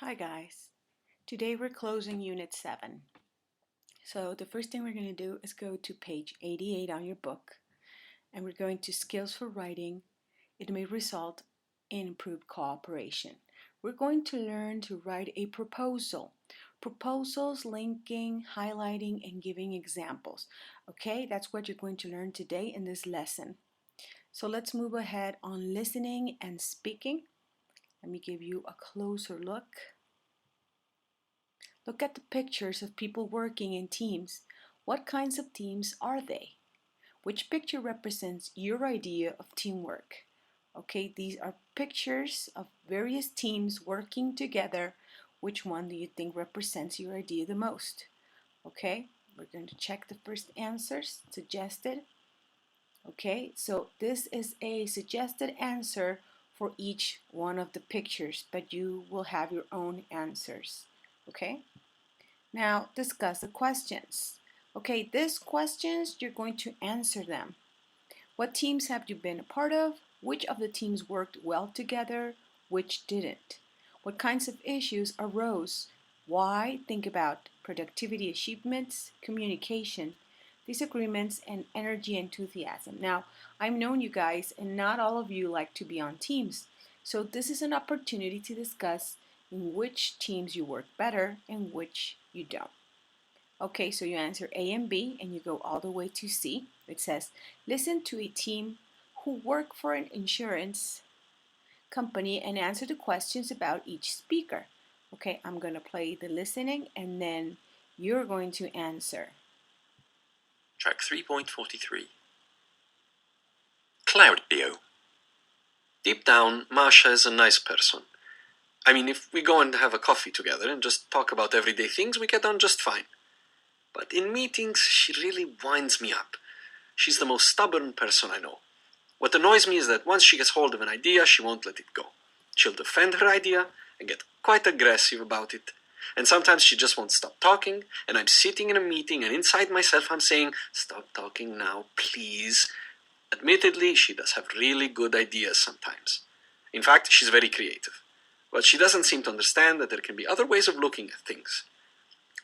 Hi guys. Today we're closing Unit 7. So the first thing we're going to do is go to page 88 on your book and we're going to skills for writing. It may result in improved cooperation. We're going to learn to write a proposal. Proposals, linking, highlighting, and giving examples. Okay, that's what you're going to learn today in this lesson. So let's move ahead on listening and speaking. Let me give you a closer look. Look at the pictures of people working in teams. What kinds of teams are they? Which picture represents your idea of teamwork? Okay, these are pictures of various teams working together. Which one do you think represents your idea the most? Okay, we're going to check the first answers suggested. Okay, so this is a suggested answer for each one of the pictures, but you will have your own answers. Okay? Now discuss the questions. Okay, these questions, you're going to answer them. What teams have you been a part of? Which of the teams worked well together? Which didn't? What kinds of issues arose? Why? Think about productivity achievements, communication, disagreements, and energy enthusiasm. Now, I've known you guys, and not all of you like to be on teams. So this is an opportunity to discuss in which teams you work better and which you don't. Okay, so you answer A and B and you go all the way to C. It says, listen to a team who work for an insurance company and answer the questions about each speaker. Okay, I'm going to play the listening and then you're going to answer. Track 3.43. Claudio. Deep down, Masha is a nice person. I mean, if we go and have a coffee together and just talk about everyday things, we get on just fine. But in meetings, she really winds me up. She's the most stubborn person I know. What annoys me is that once she gets hold of an idea, she won't let it go. She'll defend her idea and get quite aggressive about it. And sometimes she just won't stop talking, and I'm sitting in a meeting and inside myself I'm saying, stop talking now, please. Admittedly, she does have really good ideas sometimes. In fact, she's very creative. But she doesn't seem to understand that there can be other ways of looking at things.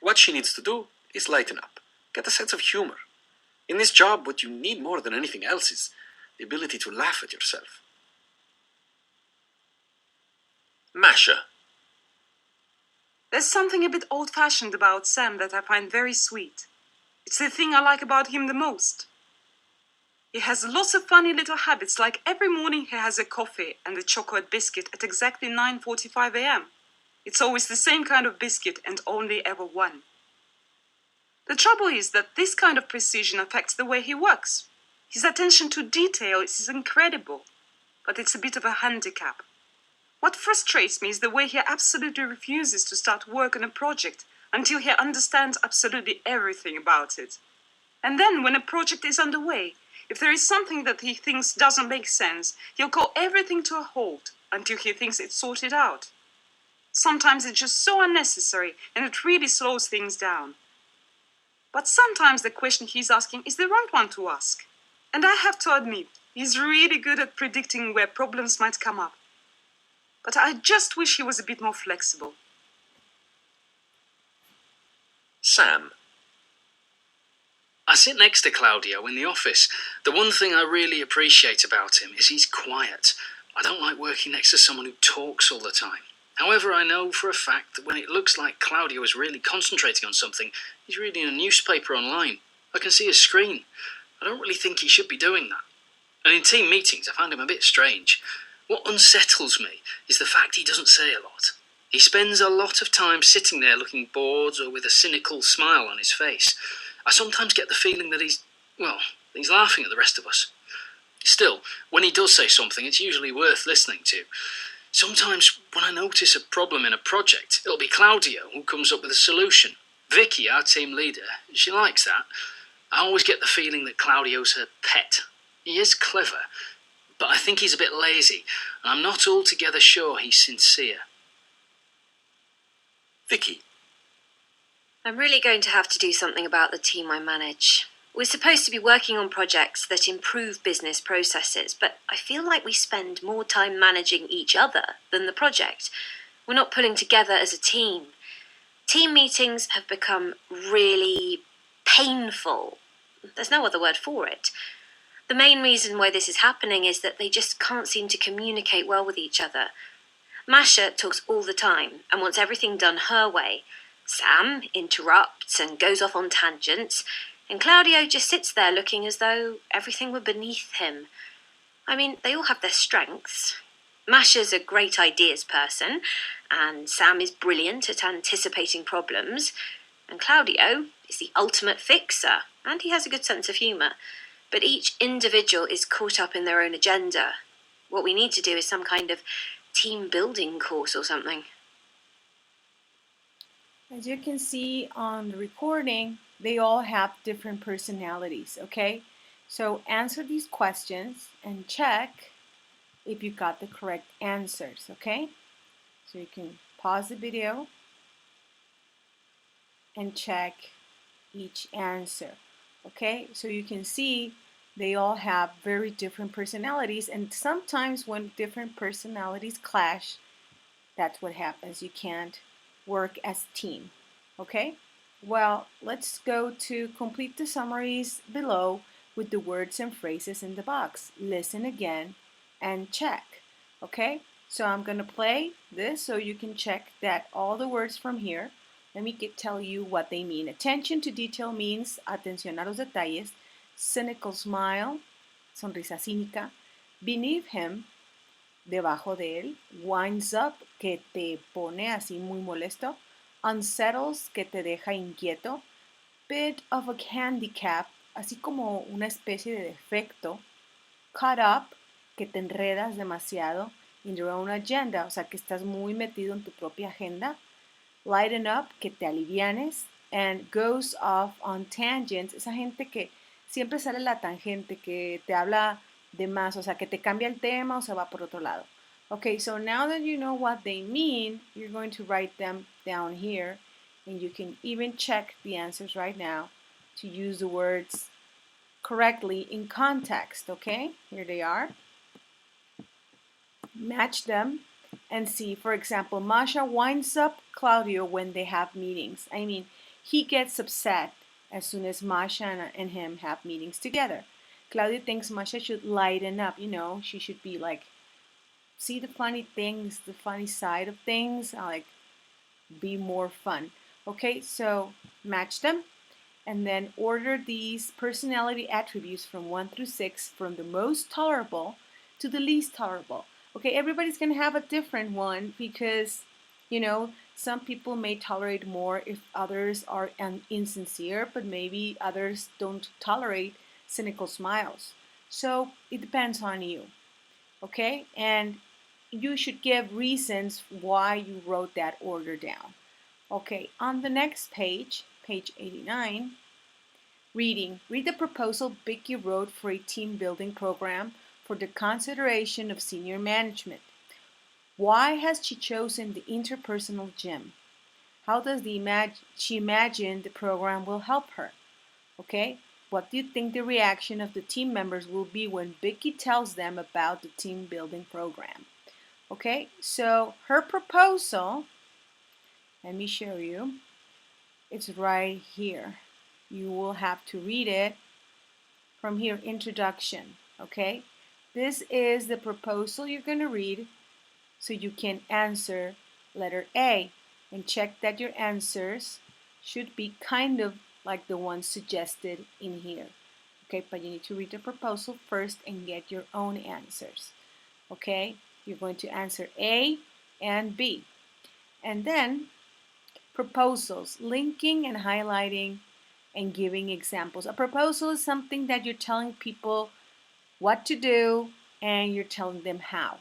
What she needs to do is lighten up, get a sense of humor. In this job, what you need more than anything else is the ability to laugh at yourself. Masha. There's something a bit old-fashioned about Sam that I find very sweet. It's the thing I like about him the most. He has lots of funny little habits, like every morning he has a coffee and a chocolate biscuit at exactly 9:45 a.m. It's always the same kind of biscuit and only ever one. The trouble is that this kind of precision affects the way he works. His attention to detail is incredible, but it's a bit of a handicap. What frustrates me is the way he absolutely refuses to start work on a project until he understands absolutely everything about it. And then when a project is underway, if there is something that he thinks doesn't make sense, he'll call everything to a halt until he thinks it's sorted out. Sometimes it's just so unnecessary and it really slows things down. But sometimes the question he's asking is the right one to ask. And I have to admit, he's really good at predicting where problems might come up. But I just wish he was a bit more flexible. Sam. I sit next to Claudio in the office. The one thing I really appreciate about him is he's quiet. I don't like working next to someone who talks all the time. However, I know for a fact that when it looks like Claudio is really concentrating on something, he's reading a newspaper online. I can see his screen. I don't really think he should be doing that. And in team meetings, I find him a bit strange. What unsettles me is the fact he doesn't say a lot. He spends a lot of time sitting there looking bored or with a cynical smile on his face. I sometimes get the feeling that he's laughing at the rest of us. Still, when he does say something, it's usually worth listening to. Sometimes when I notice a problem in a project, it'll be Claudio who comes up with a solution. Vicky, our team leader, she likes that. I always get the feeling that Claudio's her pet. He is clever, but I think he's a bit lazy, and I'm not altogether sure he's sincere. Vicky. I'm really going to have to do something about the team I manage. We're supposed to be working on projects that improve business processes, but I feel like we spend more time managing each other than the project. We're not pulling together as a team. Team meetings have become really painful. There's no other word for it. The main reason why this is happening is that they just can't seem to communicate well with each other. Masha talks all the time and wants everything done her way. Sam interrupts and goes off on tangents, and Claudio just sits there looking as though everything were beneath him. I mean, they all have their strengths. Masha's a great ideas person, and Sam is brilliant at anticipating problems, and Claudio is the ultimate fixer, and he has a good sense of humour. But each individual is caught up in their own agenda. What we need to do is some kind of team building course or something. As you can see on the recording, they all have different personalities, okay? So answer these questions and check if you got the correct answers, okay? So you can pause the video and check each answer, okay? So you can see they all have very different personalities, and sometimes when different personalities clash, that's what happens. You can't work as a team, okay? Well, let's go to complete the summaries below with the words and phrases in the box. Listen again and check, okay? So I'm gonna play this so you can check that all the words from here, let me tell you what they mean. Attention to detail means atención a los detalles. Cynical smile, sonrisa cínica. Beneath him, debajo de él. Winds up, que te pone así muy molesto. Unsettles, que te deja inquieto. Bit of a handicap, así como una especie de defecto. Caught up, que te enredas demasiado. In your own agenda, o sea que estás muy metido en tu propia agenda. Lighten up, que te alivianes. And goes off on tangents, esa gente que siempre sale la tangente, que te habla de más, o sea, que te cambia el tema o se va por otro lado. Okay, so now that you know what they mean, you're going to write them down here, and you can even check the answers right now to use the words correctly in context, okay? Here they are. Match them and see, for example, Masha winds up Claudio when they have meetings. I mean, he gets upset as soon as Masha and him have meetings together. Claudio thinks Masha should lighten up, you know, she should be like, see the funny things, the funny side of things, like be more fun. Okay, so match them and then order these personality attributes from 1 through 6 from the most tolerable to the least tolerable. Okay, everybody's going to have a different one because, you know, some people may tolerate more if others are insincere, but maybe others don't tolerate cynical smiles. So it depends on you, okay? And you should give reasons why you wrote that order down. Okay, on the next page, page 89, reading. Read the proposal Vicky wrote for a team building program for the consideration of senior management. Why has she chosen the interpersonal gym? How does she imagine the program will help her? Okay, what do you think the reaction of the team members will be when Vicky tells them about the team building program? Okay, so her proposal, let me show you, it's right here. You will have to read it from here, introduction, okay? This is the proposal you're going to read so you can answer letter A and check that your answers should be kind of like the ones suggested in here. Okay, but you need to read the proposal first and get your own answers. Okay, you're going to answer A and B. And then proposals, linking and highlighting and giving examples. A proposal is something that you're telling people what to do and you're telling them how.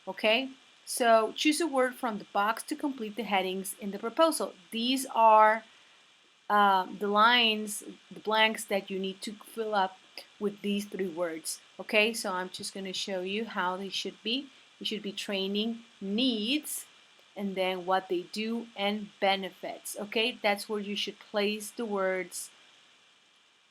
Okay, so choose a word from the box to complete the headings in the proposal. These are the lines, the blanks that you need to fill up with these 3 words. Okay, so I'm just going to show you how they should be. It should be training, needs, and then what they do and benefits. Okay, that's where you should place the words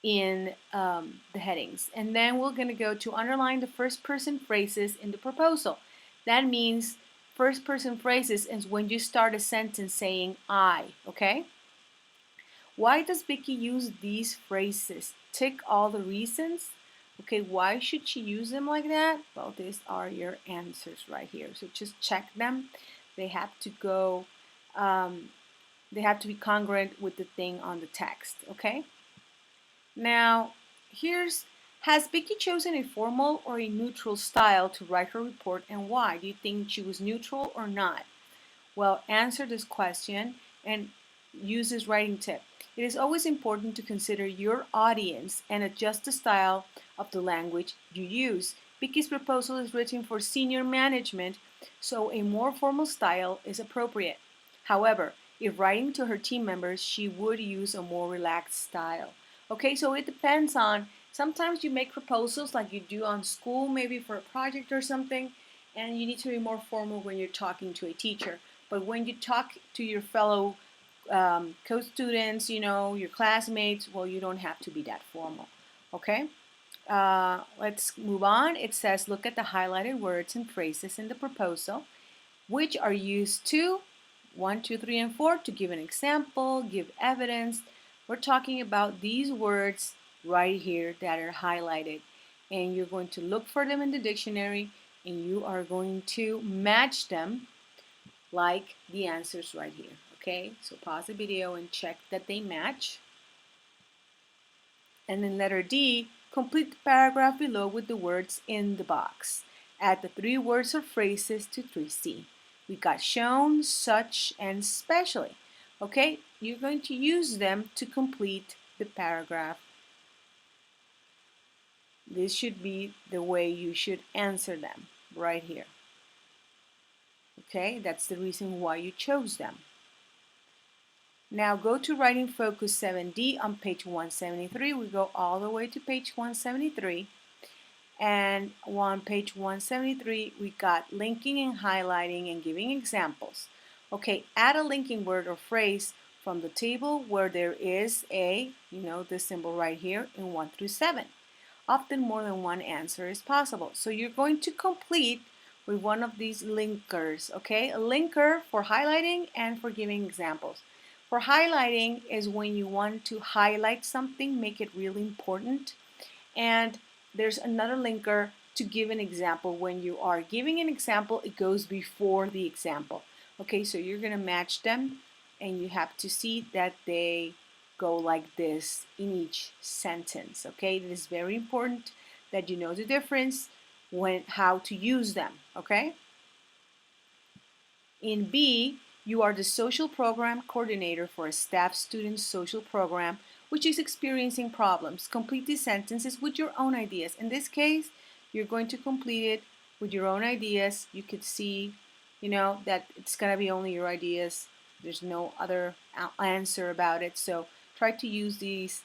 in the headings. And then we're going to go to underline the first person phrases in the proposal. That means first person phrases is when you start a sentence saying I, okay? Why does Vicky use these phrases? Tick all the reasons. Okay, why should she use them like that? Well, these are your answers right here. So just check them. They have to go, they have to be congruent with the thing on the text, okay? Now, has Vicky chosen a formal or a neutral style to write her report, and why? Do you think she was neutral or not? Well, answer this question and use this writing tip. It is always important to consider your audience and adjust the style of the language you use. Vicky's proposal is written for senior management, so a more formal style is appropriate. However, if writing to her team members, she would use a more relaxed style. Okay, so it depends on, sometimes you make proposals like you do on school, maybe for a project or something, and you need to be more formal when you're talking to a teacher. But when you talk to your fellow co-students, you know, your classmates, well, you don't have to be that formal, okay? Let's move on. It says, look at the highlighted words and phrases in the proposal, which are used to 1, 2, 3, and 4 to give an example, give evidence. We're talking about these words right here that are highlighted, and you're going to look for them in the dictionary, and you are going to match them like the answers right here. Okay, so pause the video and check that they match. And then letter D, complete the paragraph below with the words in the box. Add the 3 words or phrases to 3C. We got shown, such, and especially. Okay, you're going to use them to complete the paragraph. This should be the way you should answer them right here. Okay, that's the reason why you chose them. Now go to Writing Focus 7D on page 173. We go all the way to page 173. And on page 173, we got linking and highlighting and giving examples. Okay, add a linking word or phrase from the table where there is a, the symbol right here in 1 through 7. Often more than one answer is possible. So you're going to complete with one of these linkers, okay? A linker for highlighting and for giving examples. For highlighting is when you want to highlight something, make it really important. And there's another linker to give an example. When you are giving an example, it goes before the example. Okay, so you're going to match them, and you have to see that they go like this in each sentence. Okay, it is very important that you know the difference how to use them. Okay. In B, you are the social program coordinator for a staff student social program which is experiencing problems. Complete these sentences with your own ideas. In this case, you're going to complete it with your own ideas. You could see, that it's going to be only your ideas. There's no other answer about it. So try to use these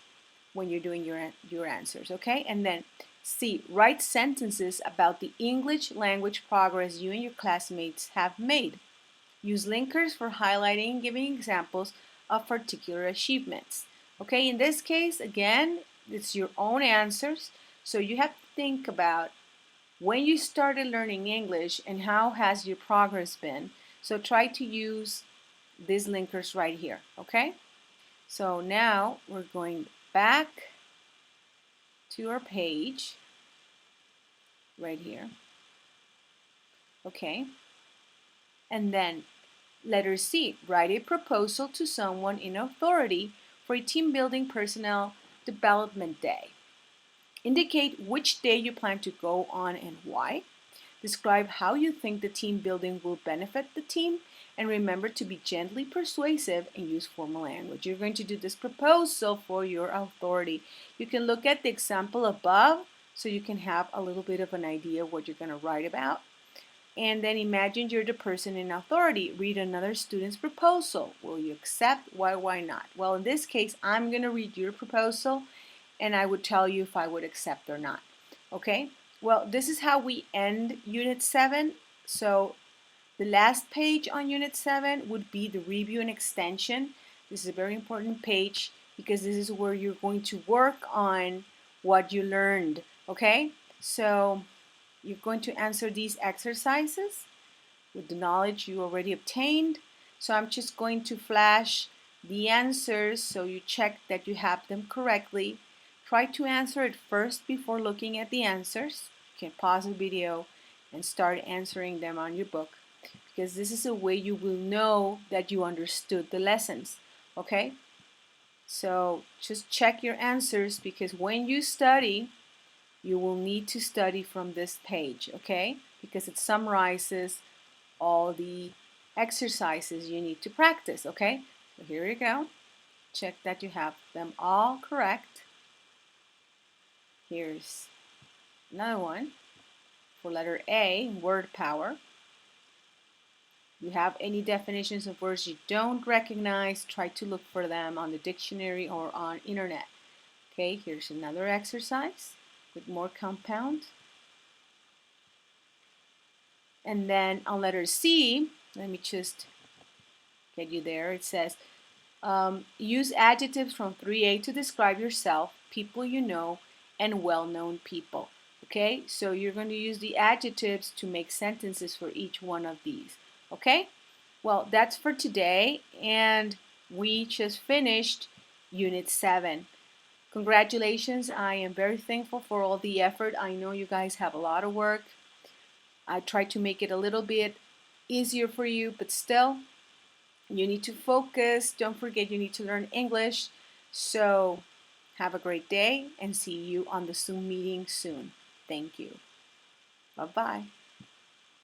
when you're doing your answers, okay? And then C, write sentences about the English language progress you and your classmates have made. Use linkers for highlighting and giving examples of particular achievements. Okay, in this case, again, it's your own answers. So you have to think about when you started learning English and how has your progress been. So try to use these linkers right here, okay? So now we're going back to our page right here. Okay. And then letter C, write a proposal to someone in authority for a team building personnel development day. Indicate which day you plan to go on and why. Describe how you think the team building will benefit the team, and remember to be gently persuasive and use formal language. You're going to do this proposal for your authority. You can look at the example above so you can have a little bit of an idea what you're going to write about. And then imagine you're the person in authority. Read another student's proposal. Will you accept? Why not? Well, in this case, I'm going to read your proposal and I would tell you if I would accept or not. Okay? Well, this is how we end Unit 7. So the last page on Unit 7 would be the review and extension. This is a very important page because this is where you're going to work on what you learned. Okay? So you're going to answer these exercises with the knowledge you already obtained. So I'm just going to flash the answers so you check that you have them correctly. Try to answer it first before looking at the answers. You can pause the video and start answering them on your book, because this is a way you will know that you understood the lessons. Okay? So just check your answers, because when you study, you will need to study from this page, okay? Because it summarizes all the exercises you need to practice, okay? So here you go. Check that you have them all correct. Here's another one for letter A, word power. You have any definitions of words you don't recognize, try to look for them on the dictionary or on internet. Okay, here's another exercise with more compound. And then on letter C, let me just get you there. It says, use adjectives from 3A to describe yourself, people you know, and well-known people. Okay, so you're going to use the adjectives to make sentences for each one of these. Okay, well, that's for today, and we just finished Unit 7. Congratulations, I am very thankful for all the effort. I know you guys have a lot of work. I tried to make it a little bit easier for you, but still, you need to focus. Don't forget you need to learn English. So have a great day and see you on the Zoom meeting soon. Thank you. Bye-bye.